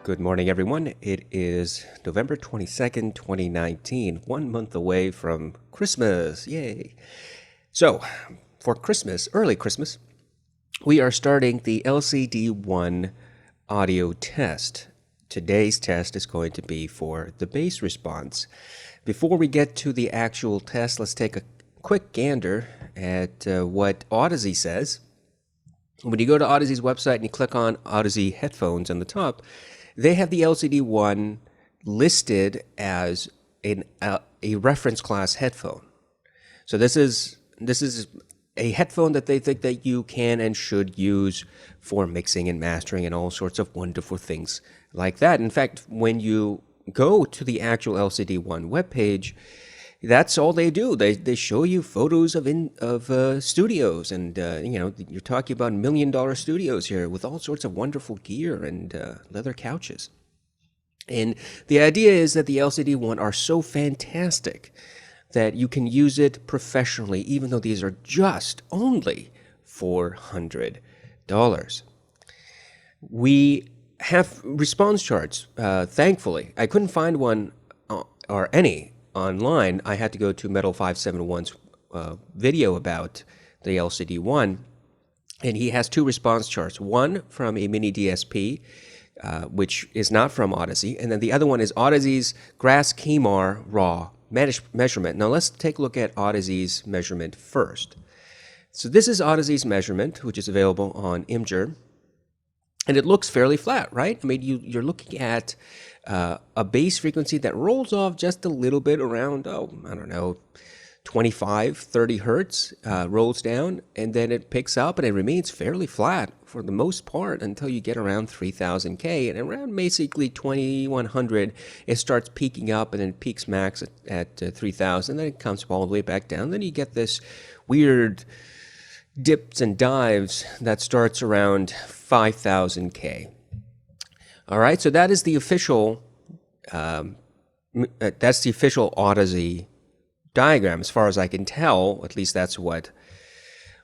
Good morning, everyone. It is November 22nd, 2019, 1 month away from Christmas. Yay! So, for Christmas, early Christmas, we are starting the LCD-1 audio test. Today's test is going to be for the bass response. Before we get to the actual test, let's take a quick gander at what Audeze says. When you go to Audeze's website and you click on Audeze headphones on the top, they have the LCD-1 listed as a reference class headphone. So this is a headphone that they think that you can and should use for mixing and mastering and all sorts of wonderful things like that. In fact, when you go to the actual LCD-1 webpage, that's all they do. They show you photos of studios, and you're talking about $1 million studios here with all sorts of wonderful gear and leather couches. And the idea is that the LCD-1 are so fantastic that you can use it professionally, even though these are just only $400. We have response charts. Thankfully, I couldn't find one or any online. I had to go to Metal 571's video about the LCD-1, and he has two response charts. One from a mini DSP, which is not from Audeze, and then the other one is Audeze's Grass Kemar raw measurement. Now let's take a look at Audeze's measurement first. So this is Audeze's measurement, which is available on Imgur, and it looks fairly flat, right? I mean, you're looking at a bass frequency that rolls off just a little bit around, 25, 30 hertz, rolls down, and then it picks up and it remains fairly flat for the most part until you get around 3000K. And around basically 2100, it starts peaking up and then peaks max at 3000. Then it comes all the way back down. Then you get this weird dips and dives that starts around 5000K. All right, so that is the official Audeze diagram, as far as I can tell. At least that's what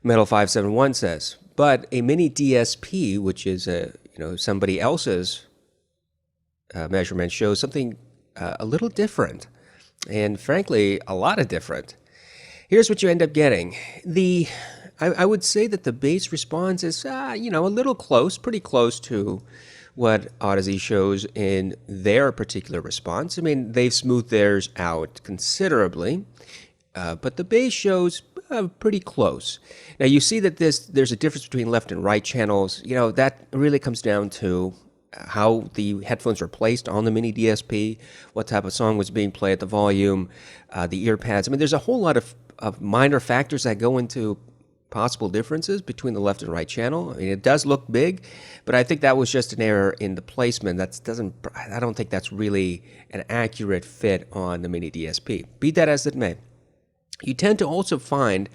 Metal 571 says. But a mini DSP, which is somebody else's measurement, shows something a little different, and frankly, a lot of different. Here's what you end up getting. I would say that the bass response is a little close, pretty close to what Audeze shows in their particular response. I mean, they've smoothed theirs out considerably, but the bass shows pretty close. Now, you see that there's a difference between left and right channels. That really comes down to how the headphones were placed on the mini DSP, what type of song was being played, the volume, the ear pads. I mean, there's a whole lot of minor factors that go into possible differences between the left and right channel. I mean, it does look big, but I think that was just an error in the placement. I don't think that's really an accurate fit on the mini DSP. Be that as it may, you tend to also find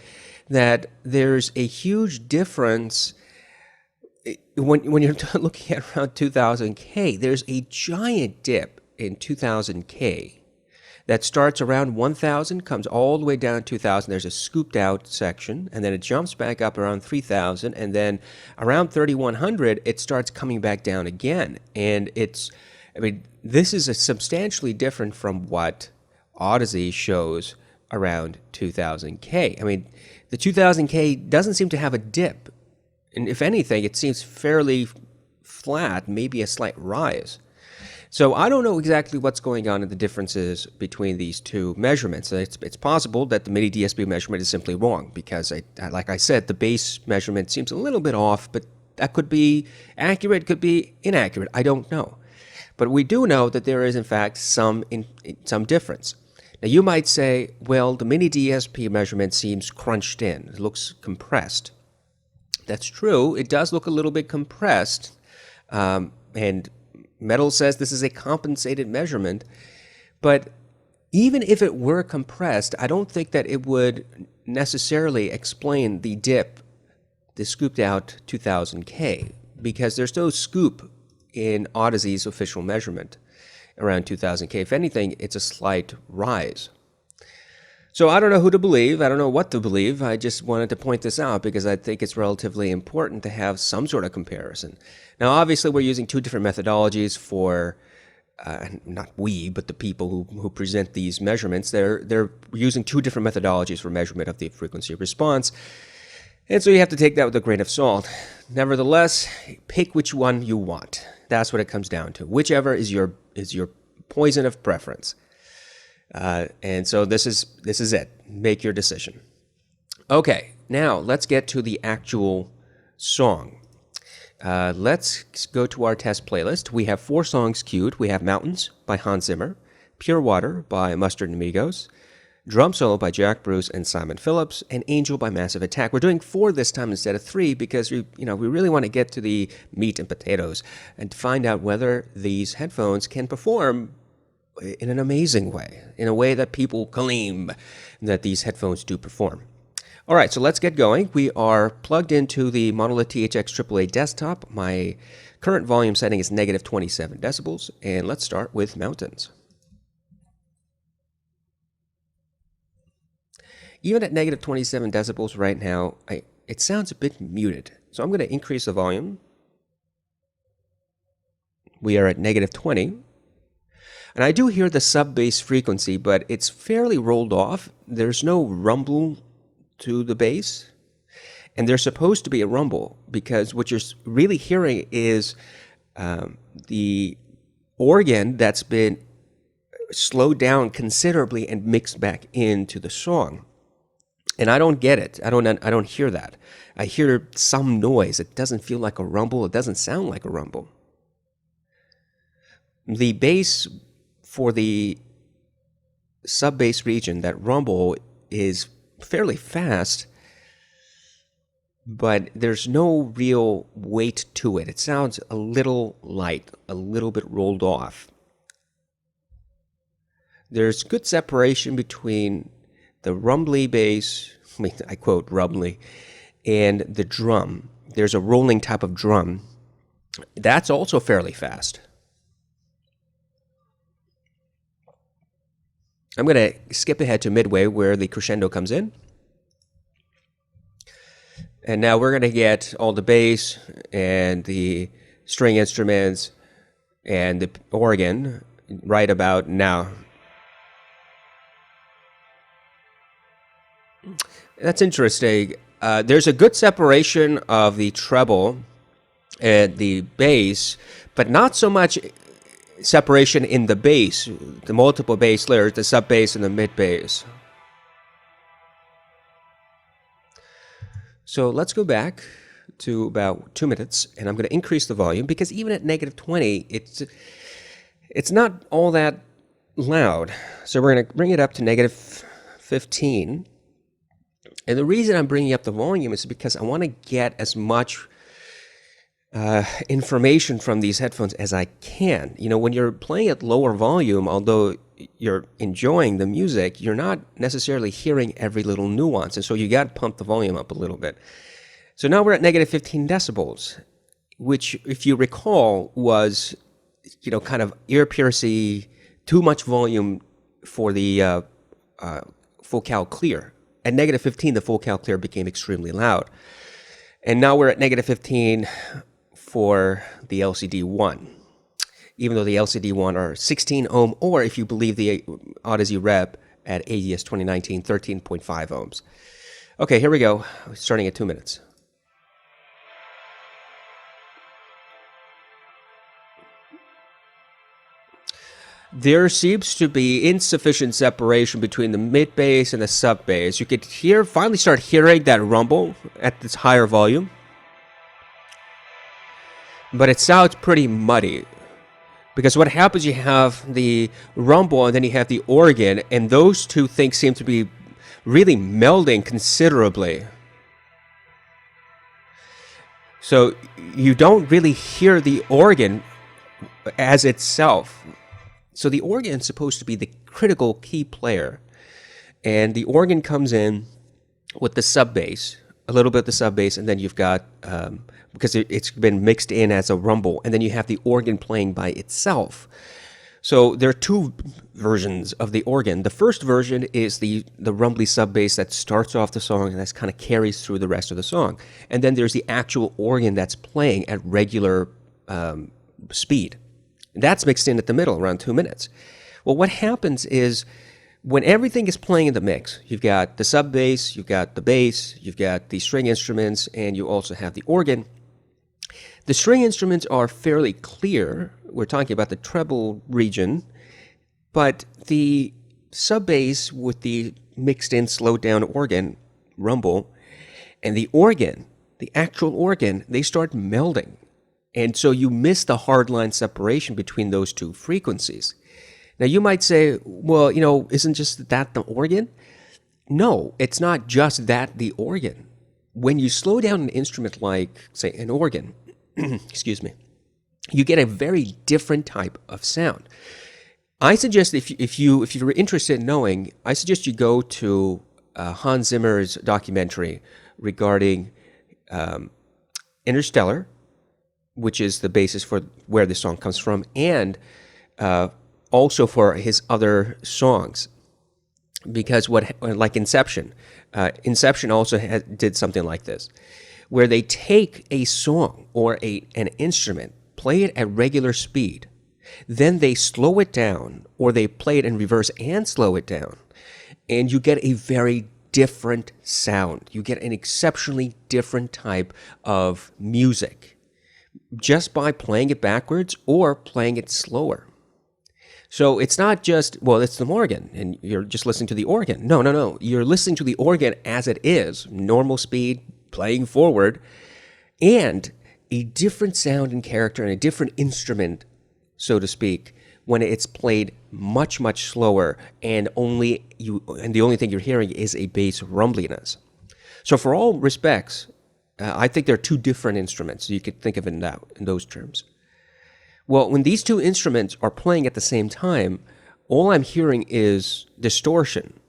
that there's a huge difference when you're looking at around 2000K. There's a giant dip in 2000K that starts around 1,000, comes all the way down to 2,000. There's a scooped out section, and then it jumps back up around 3,000, and then around 3,100, it starts coming back down again. And this is substantially different from what Audeze shows around 2,000K. I mean, the 2,000K doesn't seem to have a dip. And if anything, it seems fairly flat, maybe a slight rise. So I don't know exactly what's going on in the differences between these two measurements. It's possible that the mini DSP measurement is simply wrong because, like I said, the bass measurement seems a little bit off, but that could be accurate, could be inaccurate. I don't know. But we do know that there is, in fact, some difference. Now, you might say, well, the mini DSP measurement seems crunched in. It looks compressed. That's true. It does look a little bit compressed, and Metal says this is a compensated measurement, but even if it were compressed, I don't think that it would necessarily explain the dip, the scooped out 2000K, because there's no scoop in Audeze's official measurement around 2000K. If anything, it's a slight rise. So I don't know who to believe. I don't know what to believe. I just wanted to point this out because I think it's relatively important to have some sort of comparison. Now, obviously, we're using two different methodologies for, not we, but the people who present these measurements. They're using two different methodologies for measurement of the frequency response. And so you have to take that with a grain of salt. Nevertheless, pick which one you want. That's what it comes down to. Whichever is your poison of preference. And so this is it. Make your decision. Okay, now let's get to the actual song. Let's go to our test playlist. We have 4 songs queued. We have Mountains by Hans Zimmer, Pure Water by Mustard and Amigos, Drum Solo by Jack Bruce and Simon Phillips, and Angel by Massive Attack. We're doing 4 this time instead of 3 because we really want to get to the meat and potatoes and find out whether these headphones can perform in an amazing way, in a way that people claim that these headphones do perform. All right, so let's get going. We are plugged into the Monolith THX AAA desktop. My current volume setting is negative 27 decibels, and let's start with Mountains. Even at negative 27 decibels right now, it sounds a bit muted. So I'm going to increase the volume. We are at negative 20. And I do hear the sub-bass frequency, but it's fairly rolled off. There's no rumble to the bass. And there's supposed to be a rumble because what you're really hearing is the organ that's been slowed down considerably and mixed back into the song. And I don't get it. I don't hear that. I hear some noise. It doesn't feel like a rumble. It doesn't sound like a rumble. The bass for the sub-bass region, that rumble, is fairly fast, but there's no real weight to it. It sounds a little light, a little bit rolled off. There's good separation between the rumbly bass, I quote rumbly, and the drum. There's a rolling type of drum. That's also fairly fast. I'm going to skip ahead to midway where the crescendo comes in. And now we're going to get all the bass and the string instruments and the organ right about now. That's interesting. There's a good separation of the treble and the bass, but not so much separation in the bass, the multiple bass layers, the sub bass and the mid bass. So let's go back to about 2 minutes, and I'm going to increase the volume because even at negative 20, it's not all that loud. So we're going to bring it up to negative 15. And the reason I'm bringing up the volume is because I want to get as much information from these headphones as I can. You know, when you're playing at lower volume, although you're enjoying the music, you're not necessarily hearing every little nuance. And so you got to pump the volume up a little bit. So now we're at negative 15 decibels, which, if you recall, was, kind of ear-piercy, too much volume for the full cal clear. At negative 15, the full cal clear became extremely loud. And now we're at negative 15 for the LCD-1, even though the LCD-1 are 16 ohm, or if you believe the Audeze rep at AES 2019, 13.5 ohms. Okay, here we go, starting at 2 minutes. There seems to be insufficient separation between the mid bass and the sub bass. You could finally start hearing that rumble at this higher volume. But it sounds pretty muddy. Because what happens, you have the rumble and then you have the organ, and those two things seem to be really melding considerably. So you don't really hear the organ as itself. So the organ is supposed to be the critical key player. And the organ comes in with the sub bass, a little bit of the sub bass, and then you've got, because it's been mixed in as a rumble, and then you have the organ playing by itself. So there are two versions of the organ. The first version is the rumbly sub bass that starts off the song and that kind of carries through the rest of the song. And then there's the actual organ that's playing at regular speed. That's mixed in at the middle, around 2 minutes. Well, what happens is when everything is playing in the mix, you've got the sub bass, you've got the bass, you've got the string instruments, and you also have the organ. The string instruments are fairly clear. We're talking about the treble region, but the sub bass with the mixed in, slowed down organ, rumble, and the organ, the actual organ, they start melding. And so you miss the hard line separation between those two frequencies. Now you might say, well, isn't just that the organ? No, it's not just that the organ. When you slow down an instrument like, say, an organ, excuse me, you get a very different type of sound. I suggest if you're interested in knowing, I suggest you go to Hans Zimmer's documentary regarding Interstellar, which is the basis for where the song comes from, and also for his other songs. Because like Inception, Inception also did something like this, where they take a song or an instrument, play it at regular speed, then they slow it down, or they play it in reverse and slow it down, and you get a very different sound. You get an exceptionally different type of music just by playing it backwards or playing it slower. So it's not just, well, it's the organ, and you're just listening to the organ. No. You're listening to the organ as it is, normal speed, playing forward, and a different sound and character and a different instrument, so to speak, when it's played much, much slower, and the only thing you're hearing is a bass rumbliness. So for all respects, I think there are two different instruments. You could think of it in those terms. Well, when these two instruments are playing at the same time, all I'm hearing is distortion.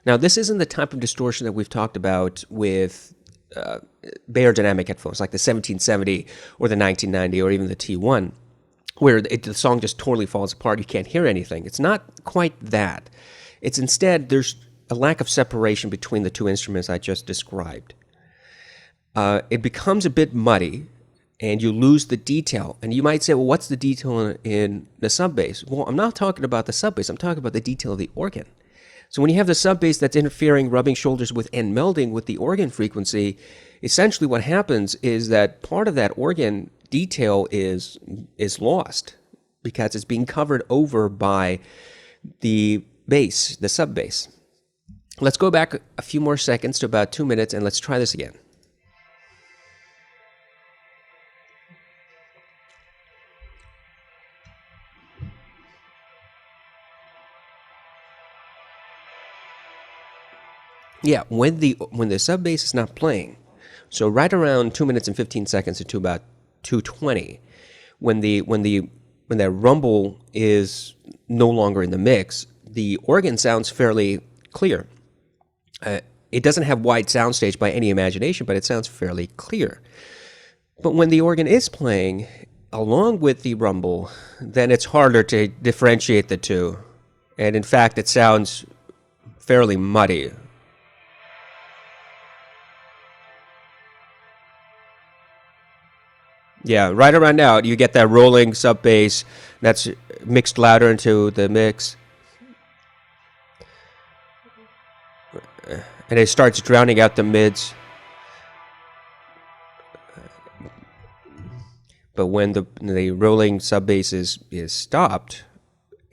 Now, this isn't the type of distortion that we've talked about with Bayer dynamic headphones, like the 1770 or the 1990 or even the T1, where the song just totally falls apart. You can't hear anything. It's not quite that. It's instead, there's a lack of separation between the two instruments I just described. It becomes a bit muddy, and you lose the detail. And you might say, well, what's the detail in the sub bass? Well, I'm not talking about the sub bass. I'm talking about the detail of the organ. So when you have the sub bass that's interfering, rubbing shoulders with, and melding with the organ frequency, essentially what happens is that part of that organ detail is lost because it's being covered over by the bass, the sub bass. Let's go back a few more seconds to about 2 minutes, and let's try this again. Yeah, when the sub bass is not playing, so right around 2 minutes and 15 seconds to about 2:20, when that rumble is no longer in the mix, the organ sounds fairly clear. It doesn't have wide soundstage by any imagination, but it sounds fairly clear. But when the organ is playing along with the rumble, then it's harder to differentiate the two, and in fact, it sounds fairly muddy. Yeah, right around now, you get that rolling sub bass that's mixed louder into the mix. And it starts drowning out the mids. But when the rolling sub bass is stopped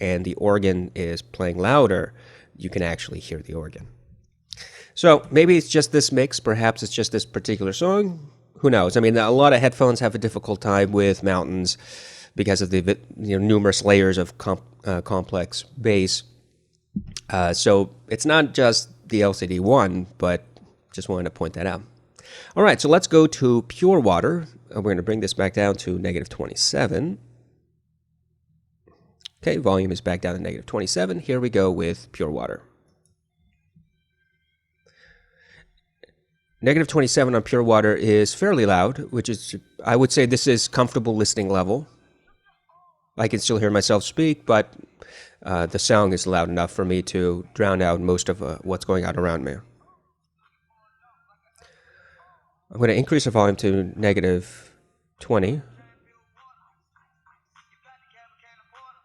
and the organ is playing louder, you can actually hear the organ. So maybe it's just this mix, perhaps it's just this particular song. Who knows? I mean, a lot of headphones have a difficult time with mountains because of the numerous layers of complex bass. So it's not just the LCD-1, but just wanted to point that out. All right, so let's go to pure water. We're going to bring this back down to negative 27. Okay, volume is back down to negative 27. Here we go with pure water. Negative 27 on pure water is fairly loud, which is, I would say this is comfortable listening level. I can still hear myself speak, but the sound is loud enough for me to drown out most of what's going on around me. I'm going to increase the volume to negative 20.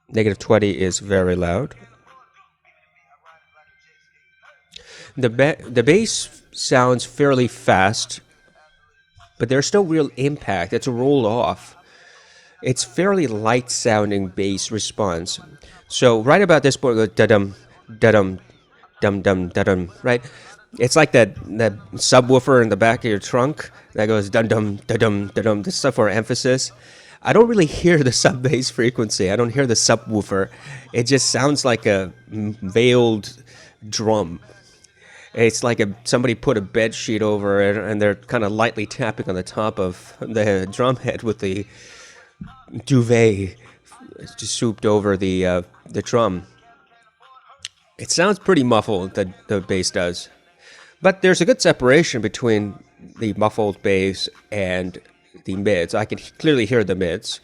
Negative 20 is very loud. The bass sounds fairly fast, but there's still real impact. It's rolled off. It's fairly light sounding bass response. So right about this point, it goes da-dum, da-dum, dum-dum, da-dum, right? It's like that subwoofer in the back of your trunk that goes dum-dum, da-dum, da-dum. This stuff for emphasis. I don't really hear the sub bass frequency. I don't hear the subwoofer. It just sounds like a veiled drum. It's like somebody put a bed sheet over it and they're kind of lightly tapping on the top of the drum head with the duvet just souped over the drum. It sounds pretty muffled, the bass does. But there's a good separation between the muffled bass and the mids. I can clearly hear the mids.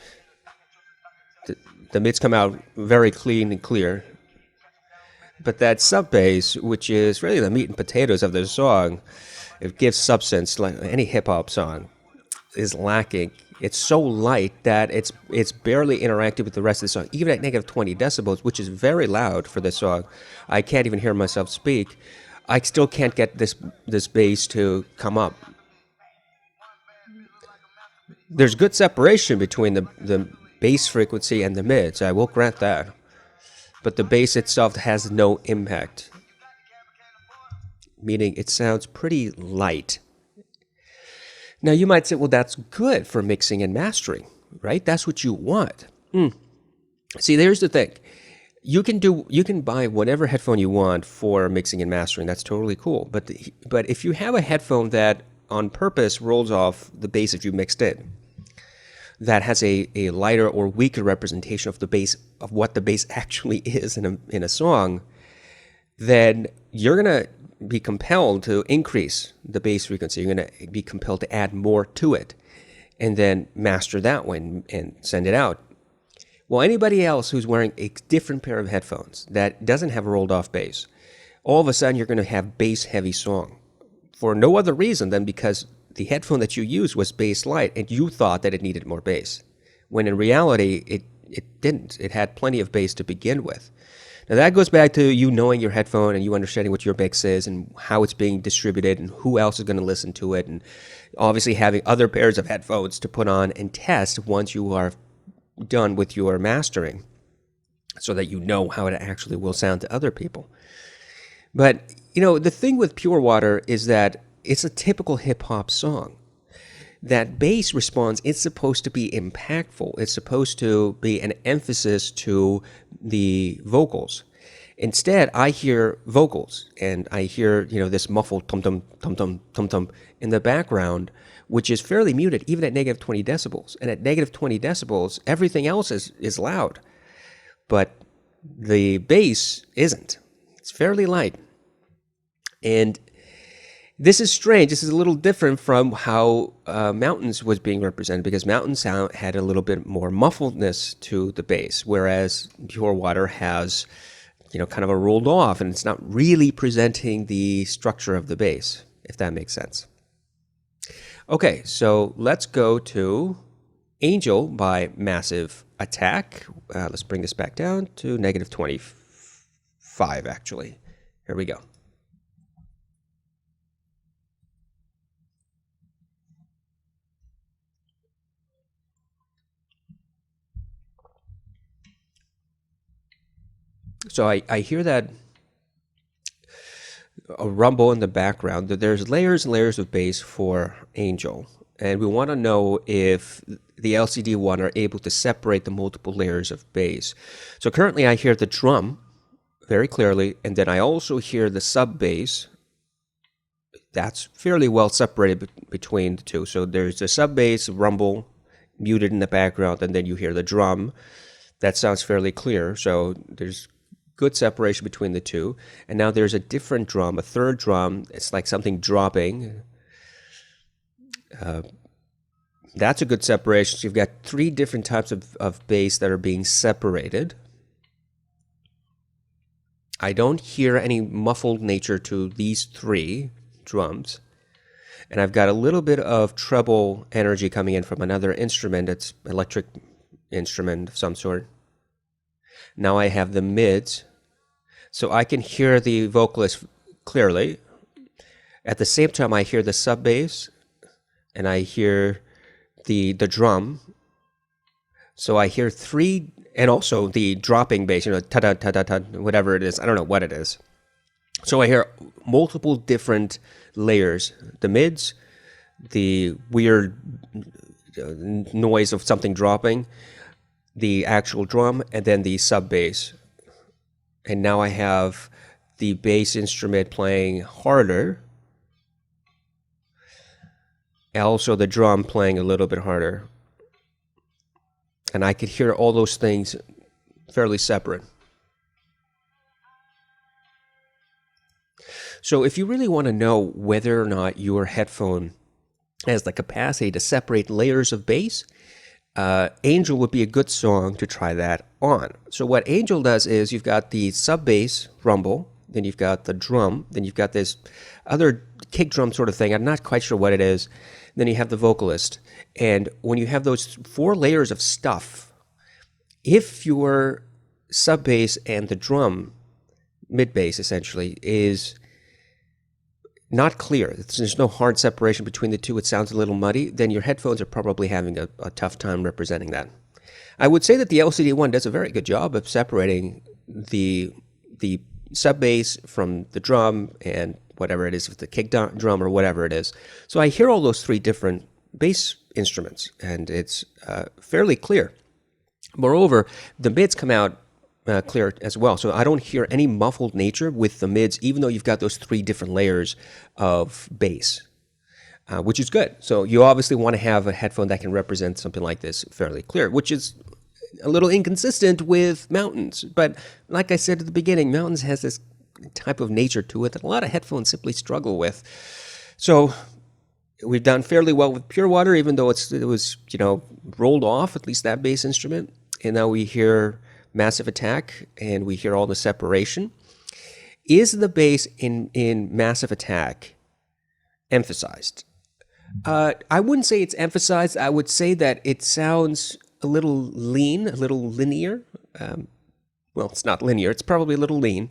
The mids come out very clean and clear. But that sub bass, which is really the meat and potatoes of the song, it gives substance like any hip hop song, is lacking. It's so light that it's barely interactive with the rest of the song. Even at negative 20 decibels, which is very loud for this song, I can't even hear myself speak. I still can't get this bass to come up. There's good separation between the bass frequency and the mids. I will grant that. But the bass itself has no impact, meaning it sounds pretty light. Now you might say, well, that's good for mixing and mastering, right? That's what you want. See, there's the thing. You can buy whatever headphone you want for mixing and mastering. That's totally cool. But if you have a headphone that on purpose rolls off the bass that you mixed in, that has a lighter or weaker representation of the bass, of what the bass actually is in a song, then you're going to be compelled to increase the bass frequency. You're going to be compelled to add more to it and then master that one and send it out. Well, anybody else who's wearing a different pair of headphones that doesn't have a rolled off bass, all of a sudden you're going to have bass heavy song for no other reason than because the headphone that you used was bass light and you thought that it needed more bass, when in reality it didn't. It had plenty of bass to begin with. Now that goes back to you knowing your headphone and you understanding what your mix is and how it's being distributed and who else is going to listen to it, and obviously having other pairs of headphones to put on and test once you are done with your mastering, so that you know how it actually will sound to other people. But the thing with Pure Water is that it's a typical hip-hop song. That bass response is supposed to be impactful. It's supposed to be an emphasis to the vocals. Instead, I hear vocals, and I hear, this muffled tum-tum, tum-tum, tum-tum in the background, which is fairly muted, even at negative 20 decibels. And at negative 20 decibels, everything else is loud. But the bass isn't. It's fairly light. And this is strange. This is a little different from how Mountains was being represented, because Mountain sound had a little bit more muffledness to the bass, whereas Pure Water has, kind of a rolled off, and it's not really presenting the structure of the bass, if that makes sense. Okay, so let's go to Angel by Massive Attack. Let's bring this back down to negative 25, actually. Here we go. So I hear that a rumble in the background. There's layers and layers of bass for Angel, and we want to know if the LCD-1 are able to separate the multiple layers of bass. So currently I hear the drum very clearly, and then I also hear the sub bass. That's fairly well separated between the two. So there's the sub bass rumble muted in the background, and then you hear the drum. That sounds fairly clear. So there's good separation between the two. And now there's a different drum, a third drum. It's like something dropping, That's a good separation. So you've got three different types of bass that are being separated. I don't hear any muffled nature to these three drums. And I've got a little bit of treble energy coming in from another instrument. It's electric instrument of some sort. Now I have the mids. So I can hear the vocalist clearly. At the same time, I hear the sub bass and I hear the drum. So I hear three, and also the dropping bass, ta-da, ta-da, ta, whatever it is. I don't know what it is. So I hear multiple different layers. The mids, the weird noise of something dropping, the actual drum, and then the sub bass. And now I have the bass instrument playing harder. And also the drum playing a little bit harder. And I could hear all those things fairly separate. So if you really want to know whether or not your headphone has the capacity to separate layers of bass, Angel would be a good song to try that on. So what Angel does is you've got the sub bass rumble, then you've got the drum, then you've got this other kick drum sort of thing. I'm not quite sure what it is. Then you have the vocalist. And when you have those four layers of stuff, if your sub bass and the drum, mid bass essentially, is not clear, there's no hard separation between the two, it sounds a little muddy, then your headphones are probably having a tough time representing that. I would say that the LCD-1 does a very good job of separating the sub bass from the drum and whatever it is, with the kick drum or whatever it is. So I hear all those three different bass instruments, and it's fairly clear. Moreover, the mids come out clear as well. So I don't hear any muffled nature with the mids, even though you've got those three different layers of bass, which is good. So you obviously want to have a headphone that can represent something like this fairly clear, which is a little inconsistent with mountains. But like I said at the beginning, mountains has this type of nature to it that a lot of headphones simply struggle with. So we've done fairly well with Pure Water, even though it was rolled off, at least that bass instrument. And now we hear Massive Attack, and we hear all the separation. Is the bass in Massive Attack emphasized? I wouldn't say it's emphasized. I would say that it sounds a little lean, a little linear. Well, it's not linear. It's probably a little lean.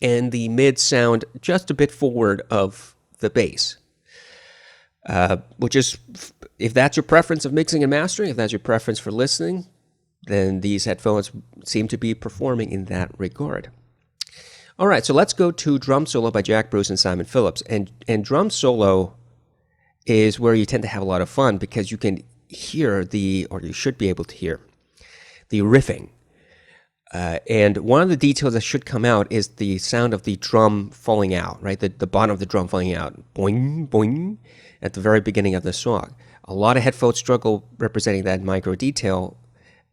And the mids sound just a bit forward of the bass, which is, if that's your preference of mixing and mastering, if that's your preference for listening, then these headphones seem to be performing in that regard. All right, so let's go to Drum Solo by Jack Bruce and Simon Phillips. And Drum Solo is where you tend to have a lot of fun because you can hear or you should be able to hear the riffing. And one of the details that should come out is the sound of the drum falling out, right? The bottom of the drum falling out, boing, boing, at the very beginning of the song. A lot of headphones struggle representing that micro detail.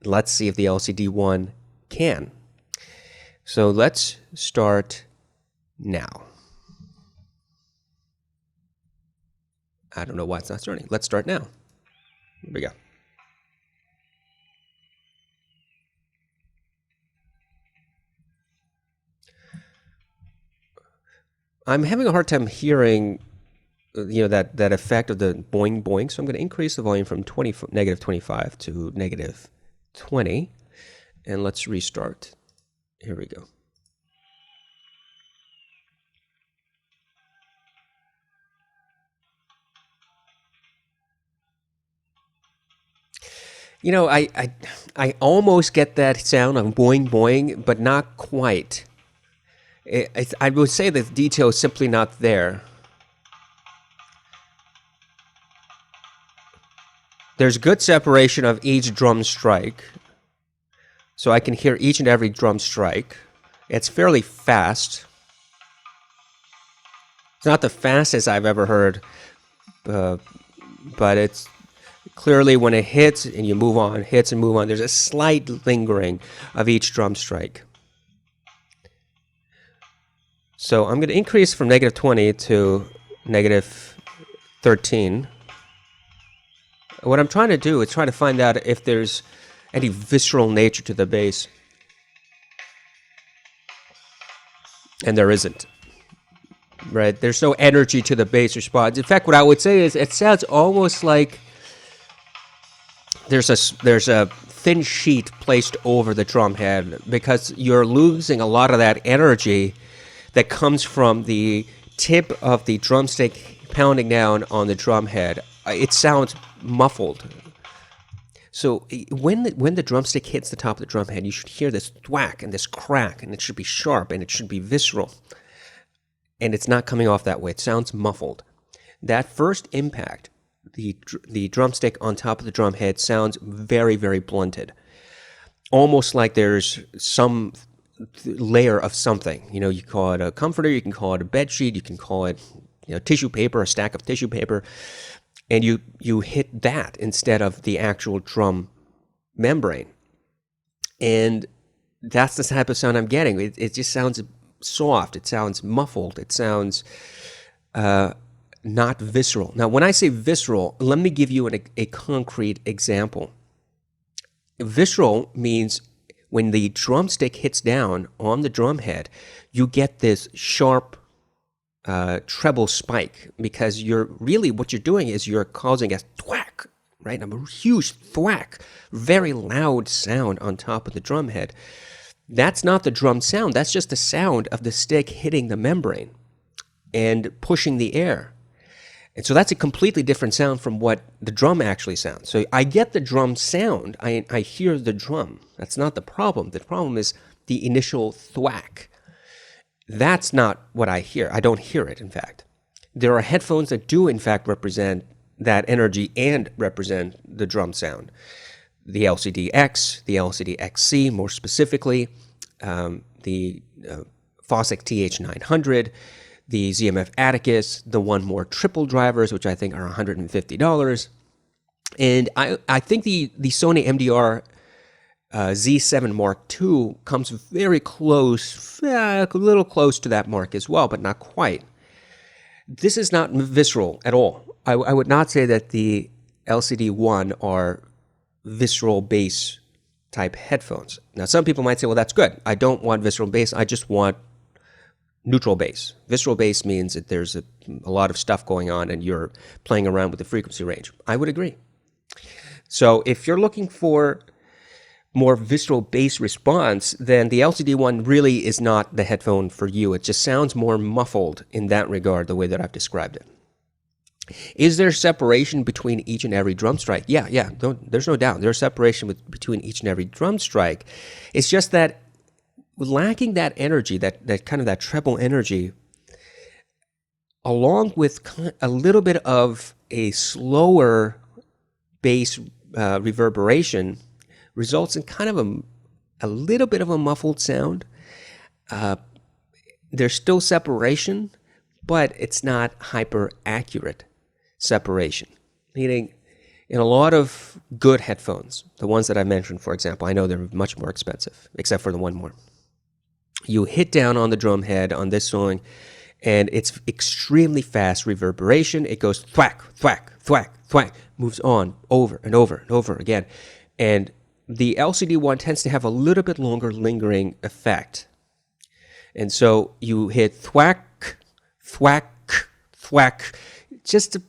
Let's see if the LCD-1 can. So let's start now. I don't know why it's not starting. Let's start now. Here we go. I'm having a hard time hearing, that effect of the boing boing. So I'm going to increase the volume from negative 25 to negative 20, and let's restart. Here we go. I almost get that sound of boing boing, but not quite. I would say the detail is simply not there. There's good separation of each drum strike, so I can hear each and every drum strike. It's fairly fast. It's not the fastest I've ever heard, but it's clearly when it hits and you move on, hits and move on, there's a slight lingering of each drum strike. So I'm going to increase from negative 20 to negative 13. What I'm trying to do is try to find out if there's any visceral nature to the bass. And there isn't. Right? There's no energy to the bass response. In fact, what I would say is it sounds almost like there's a thin sheet placed over the drum head, because you're losing a lot of that energy that comes from the tip of the drumstick pounding down on the drum head. It sounds muffled. So when the drumstick hits the top of the drum head, you should hear this thwack and this crack, and it should be sharp and it should be visceral. And it's not coming off that way. It sounds muffled. That first impact, the drumstick on top of the drum head, sounds very, very blunted. Almost like there's some layer of something. You know, you call it a comforter, you can call it a bed sheet, you can call it, you know, tissue paper, a stack of tissue paper, and you hit that instead of the actual drum membrane. And that's the type of sound I'm getting. It just sounds soft, it sounds muffled, it sounds not visceral. Now, when I say visceral, let me give you a concrete example. Visceral means when the drumstick hits down on the drum head, you get this sharp treble spike, because what you're doing is you're causing a thwack, right? A huge thwack, very loud sound on top of the drum head. That's not the drum sound. That's just the sound of the stick hitting the membrane and pushing the air. And so that's a completely different sound from what the drum actually sounds. So I get the drum sound. I hear the drum. That's not the problem. The problem is the initial thwack. That's not what I hear. I don't hear it, in fact. There are headphones that do, in fact, represent that energy and represent the drum sound. The LCD-X, the LCD-XC more specifically, the Fossick TH900, the ZMF Atticus, the One More triple drivers, which I think are $150. And I think the Sony MDR Z7 Mark II comes very close, a little close to that mark as well, but not quite. This is not visceral at all. I would not say that the LCD-1 are visceral bass type headphones. Now, some people might say, well, that's good. I don't want visceral bass. I just want neutral bass. Visceral bass means that there's a lot of stuff going on and you're playing around with the frequency range. I would agree. So if you're looking for more visceral bass response, then the LCD-1 really is not the headphone for you. It just sounds more muffled in that regard, the way that I've described it. Is there separation between each and every drum strike? Yeah. There's no doubt. There's separation between each and every drum strike. It's just that lacking that energy, that kind of that treble energy, along with a little bit of a slower bass reverberation, results in kind of a little bit of a muffled sound. There's still separation, but it's not hyper accurate separation. Meaning, in a lot of good headphones, the ones that I mentioned, for example, I know they're much more expensive, except for the One More. You hit down on the drum head on this song, and it's extremely fast reverberation. It goes thwack, thwack, thwack, thwack, moves on over and over and over again. And the LCD-1 tends to have a little bit longer lingering effect. And so you hit thwack, thwack, thwack, just a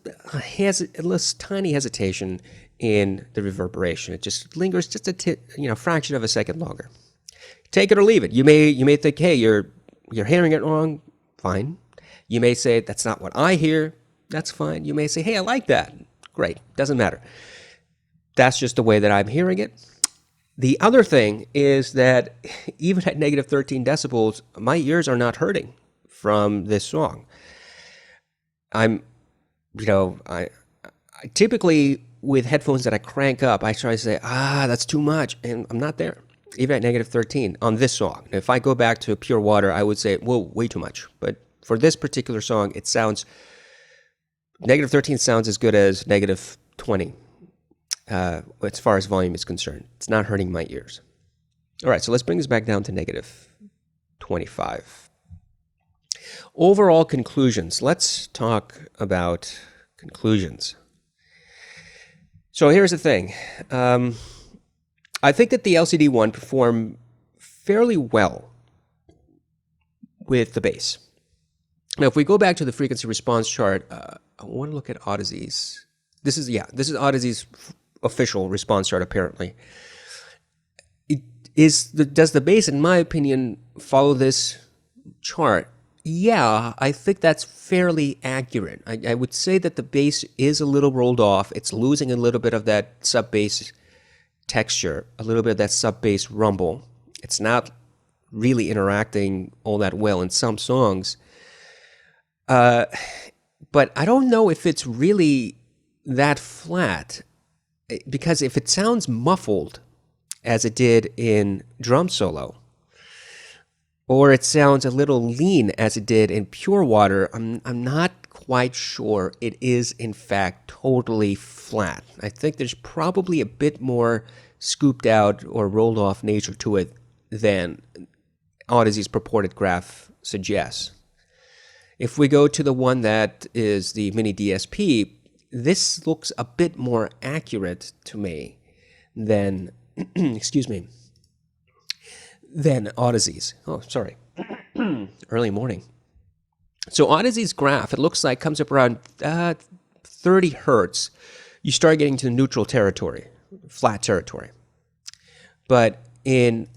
tiny hesitation in the reverberation. It just lingers just a fraction of a second longer. Take it or leave it. You may think, hey, you're hearing it wrong. Fine. You may say, that's not what I hear. That's fine. You may say, hey, I like that. Great. Doesn't matter. That's just the way that I'm hearing it. The other thing is that even at negative 13 decibels, my ears are not hurting from this song. I typically, with headphones that I crank up, I try to say, that's too much, and I'm not there, even at negative 13 on this song. If I go back to Pure Water, I would say, whoa, way too much. But for this particular song, it sounds, negative 13 sounds as good as negative 20. As far as volume is concerned. It's not hurting my ears. All right, so let's bring this back down to negative 25. Overall conclusions. Let's talk about conclusions. So here's the thing. I think that the LCD-1 performed fairly well with the bass. Now, if we go back to the frequency response chart, I want to look at Audeze's. This is Audeze's official response chart, apparently. Does the bass, in my opinion, follow this chart? Yeah, I think that's fairly accurate. I would say that the bass is a little rolled off. It's losing a little bit of that sub-bass texture, a little bit of that sub-bass rumble. It's not really interacting all that well in some songs. But I don't know if it's really that flat, because if it sounds muffled, as it did in Drum Solo, or it sounds a little lean as it did in Pure Water, I'm not quite sure it is in fact totally flat. I think there's probably a bit more scooped out or rolled off nature to it than Audeze's purported graph suggests. If we go to the one that is the Mini DSP, this looks a bit more accurate to me than, excuse me, than Audeze's. Oh, sorry. Early morning. So Audeze's graph, it looks like, comes up around 30 hertz. You start getting to neutral territory, flat territory. But in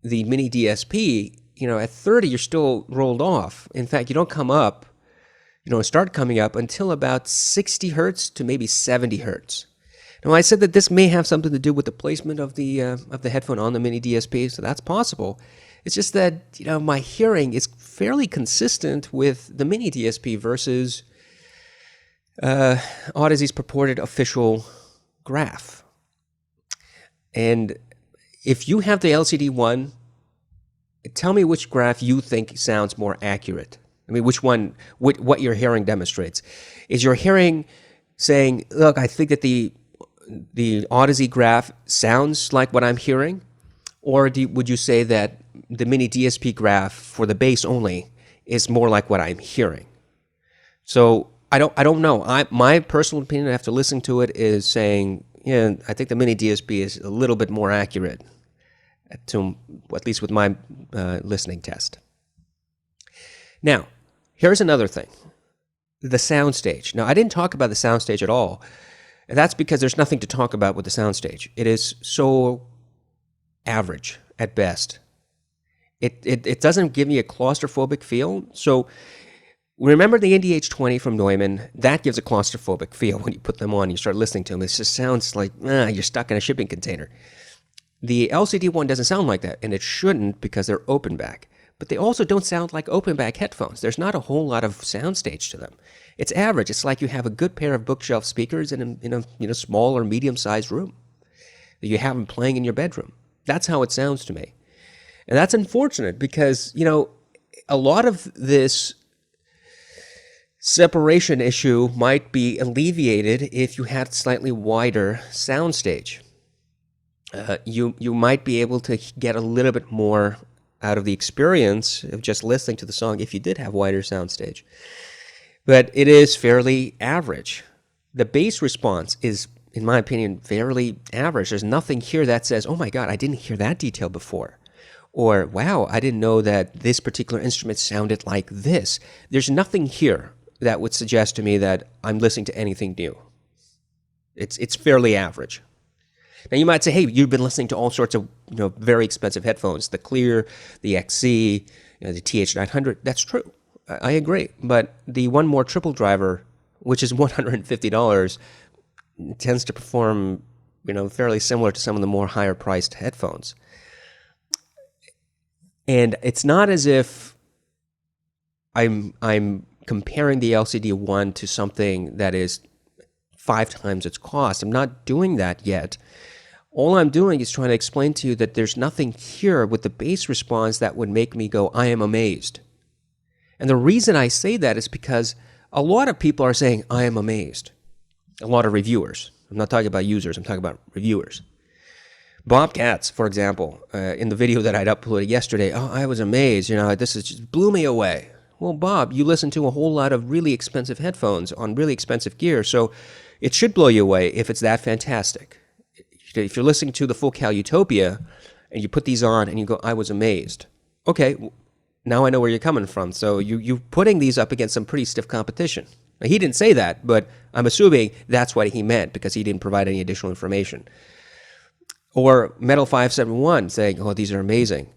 the Mini DSP, at 30, you're still rolled off. In fact, you don't come up, start coming up until about 60 hertz to maybe 70 hertz. Now, I said that this may have something to do with the placement of the headphone on the Mini DSP, so that's possible. It's just that, my hearing is fairly consistent with the Mini DSP versus Audeze's purported official graph. And if you have the LCD-1, tell me which graph you think sounds more accurate. I mean, which one, what your hearing demonstrates. Is your hearing saying, look, I think that the Audeze graph sounds like what I'm hearing? Or would you say that the Mini DSP graph for the bass only is more like what I'm hearing? So I don't know. My personal opinion after listening to it is saying, I think the Mini DSP is a little bit more accurate, at least with my listening test. Now, here's another thing. The soundstage. Now, I didn't talk about the soundstage at all. And that's because there's nothing to talk about with the soundstage. It is so average at best. It doesn't give me a claustrophobic feel. So remember the NDH-20 from Neumann? That gives a claustrophobic feel when you put them on. You start listening to them. It just sounds like you're stuck in a shipping container. The LCD-1 doesn't sound like that, and it shouldn't because they're open back. But they also don't sound like open back headphones. There's not a whole lot of soundstage to them. It's average. It's like you have a good pair of bookshelf speakers in a small or medium-sized room. You have them playing in your bedroom. That's how it sounds to me. And that's unfortunate because, a lot of this separation issue might be alleviated if you had slightly wider soundstage. You might be able to get a little bit more out of the experience of just listening to the song if you did have wider soundstage. But it is fairly average. The bass response is, in my opinion, fairly average. There's nothing here that says, oh my God, I didn't hear that detail before. Or, wow, I didn't know that this particular instrument sounded like this. There's nothing here that would suggest to me that I'm listening to anything new. It's fairly average. Now, you might say, hey, you've been listening to all sorts of very expensive headphones, the Clear, the XC, the TH900. That's true. I agree. But the One More triple driver, which is $150, tends to perform fairly similar to some of the more higher priced headphones. And it's not as if I'm comparing the LCD-1 to something that is 5 times its cost. I'm not doing that yet. All I'm doing is trying to explain to you that there's nothing here with the bass response that would make me go, I am amazed. And the reason I say that is because a lot of people are saying, I am amazed. A lot of reviewers. I'm not talking about users, I'm talking about reviewers. Bob Katz, for example, in the video that I'd uploaded yesterday, I was amazed, this just blew me away. Well, Bob, you listen to a whole lot of really expensive headphones on really expensive gear, so, It should blow you away if it's that fantastic. If you're listening to the Full Cal Utopia and you put these on and you go, I was amazed. Okay, now I know where you're coming from. So you're putting these up against some pretty stiff competition. Now, he didn't say that, but I'm assuming that's what he meant because he didn't provide any additional information. Or Metal 571 saying, oh, these are amazing.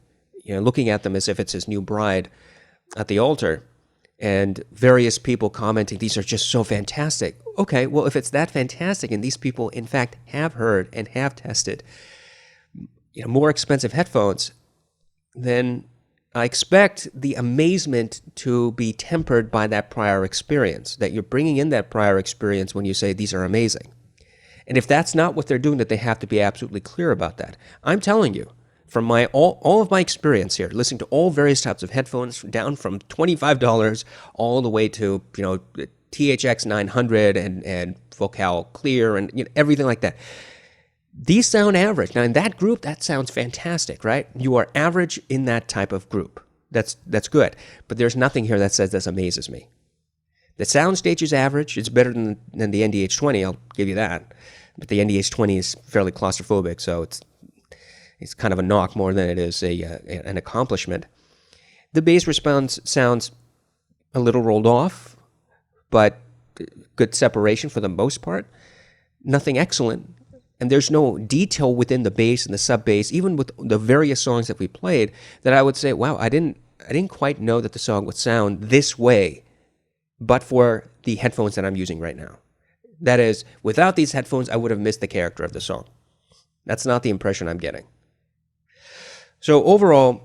Looking at them as if it's his new bride at the altar. And various people commenting, these are just so fantastic. Okay, well, if it's that fantastic and these people, in fact, have heard and have tested more expensive headphones, then I expect the amazement to be tempered by that prior experience, that you're bringing in that prior experience when you say these are amazing. And if that's not what they're doing, that they have to be absolutely clear about that. I'm telling you, from all of my experience here, listening to all various types of headphones, down from $25 all the way to THX 900 and Vocal Clear and everything like that. These sound average. Now in that group, that sounds fantastic, right? You are average in that type of group. That's good. But there's nothing here that says this amazes me. The soundstage is average. It's better than the NDH-20. I'll give you that. But the NDH-20 is fairly claustrophobic, so it's kind of a knock more than it is an accomplishment. The bass response sounds a little rolled off, but good separation for the most part. Nothing excellent. And there's no detail within the bass and the sub bass, even with the various songs that we played, that I would say, wow, I didn't quite know that the song would sound this way, but for the headphones that I'm using right now. That is, without these headphones, I would have missed the character of the song. That's not the impression I'm getting. So overall,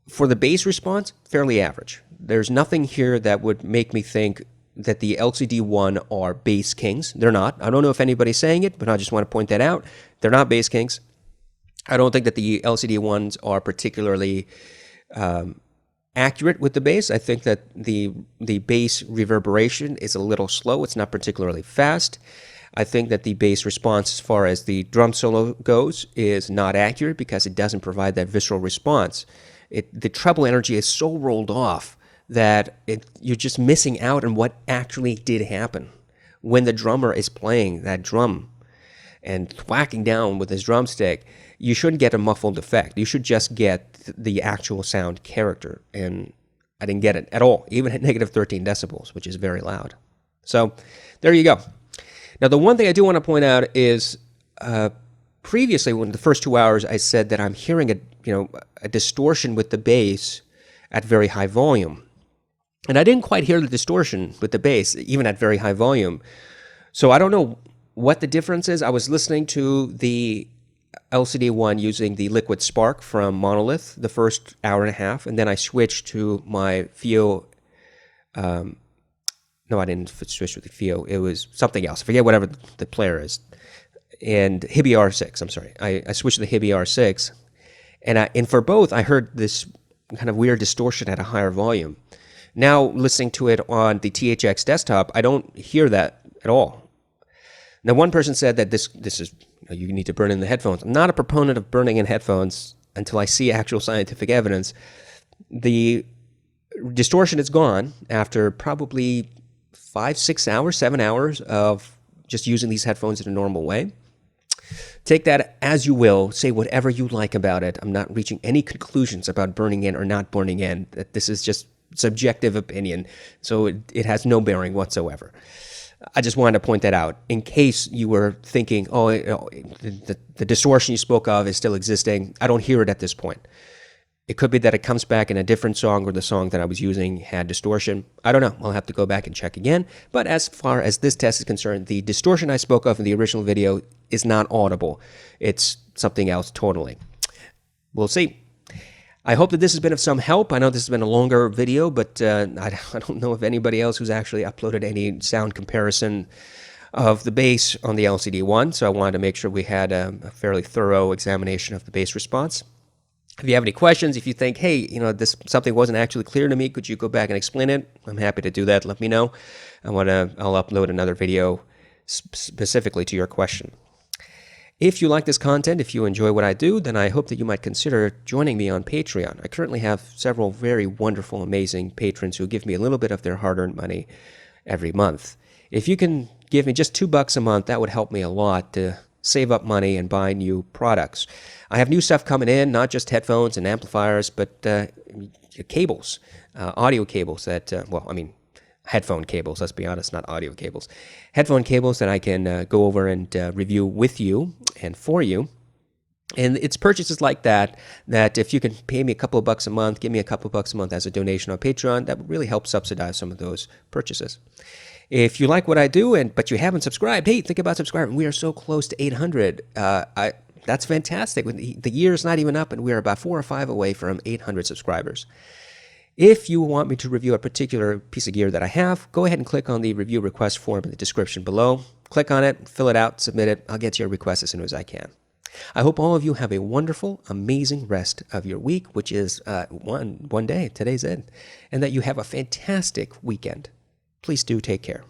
for the bass response, fairly average. There's nothing here that would make me think that the LCD-1 are bass kings. They're not. I don't know if anybody's saying it, but I just want to point that out. They're not bass kings. I don't think that the LCD-1s are particularly accurate with the bass. I think that the bass reverberation is a little slow. It's not particularly fast. I think that the bass response as far as the drum solo goes is not accurate because it doesn't provide that visceral response. The treble energy is so rolled off that you're just missing out on what actually did happen. When the drummer is playing that drum and thwacking down with his drumstick, you shouldn't get a muffled effect. You should just get the actual sound character. And I didn't get it at all, even at negative 13 decibels, which is very loud. So there you go. Now, the one thing I do want to point out is previously, when the first 2 hours, I said that I'm hearing a distortion with the bass at very high volume. And I didn't quite hear the distortion with the bass, even at very high volume. So I don't know what the difference is. I was listening to the LCD-1 using the Liquid Spark from Monolith the first hour and a half, and then I switched to my Fio. No, I didn't switch with the Fio. It was something else. I forget whatever the player is. And Hibi R6, I'm sorry. I switched to the Hibi R6. And for both, I heard this kind of weird distortion at a higher volume. Now, listening to it on the THX desktop, I don't hear that at all. Now, one person said that this is, you need to burn in the headphones. I'm not a proponent of burning in headphones until I see actual scientific evidence. The distortion is gone after probably 5, 6 hours, 7 hours of just using these headphones in a normal way. Take that as you will. Say whatever you like about it. I'm not reaching any conclusions about burning in or not burning in. That this is just subjective opinion, so it has no bearing whatsoever. I just wanted to point that out in case you were thinking, the distortion you spoke of is still existing. I don't hear it at this point. It could be that it comes back in a different song, or the song that I was using had distortion. I don't know. I'll have to go back and check again. But as far as this test is concerned, the distortion I spoke of in the original video is not audible. It's something else totally. We'll see. I hope that this has been of some help. I know this has been a longer video, but I don't know if anybody else who's actually uploaded any sound comparison of the bass on the LCD-1, so I wanted to make sure we had a fairly thorough examination of the bass response. If you have any questions, if you think, hey, this something wasn't actually clear to me, could you go back and explain it? I'm happy to do that. Let me know. I'll upload another video specifically to your question. If you like this content, if you enjoy what I do, then I hope that you might consider joining me on Patreon. I currently have several very wonderful, amazing patrons who give me a little bit of their hard-earned money every month. If you can give me just $2 a month, that would help me a lot to save up money and buy new products. I have new stuff coming in, not just headphones and amplifiers, but cables, audio cables that, headphone cables, let's be honest, not audio cables. Headphone cables that I can go over and review with you and for you. And it's purchases like that if you can pay me a couple of bucks a month, give me a couple of bucks a month as a donation on Patreon, that would really help subsidize some of those purchases. If you like what I do, but you haven't subscribed, hey, think about subscribing. We are so close to 800. That's fantastic. The year's not even up, and we're about 4 or 5 away from 800 subscribers. If you want me to review a particular piece of gear that I have, go ahead and click on the review request form in the description below. Click on it, fill it out, submit it. I'll get to your request as soon as I can. I hope all of you have a wonderful, amazing rest of your week, which is one day. Today's it. And that you have a fantastic weekend. Please do take care.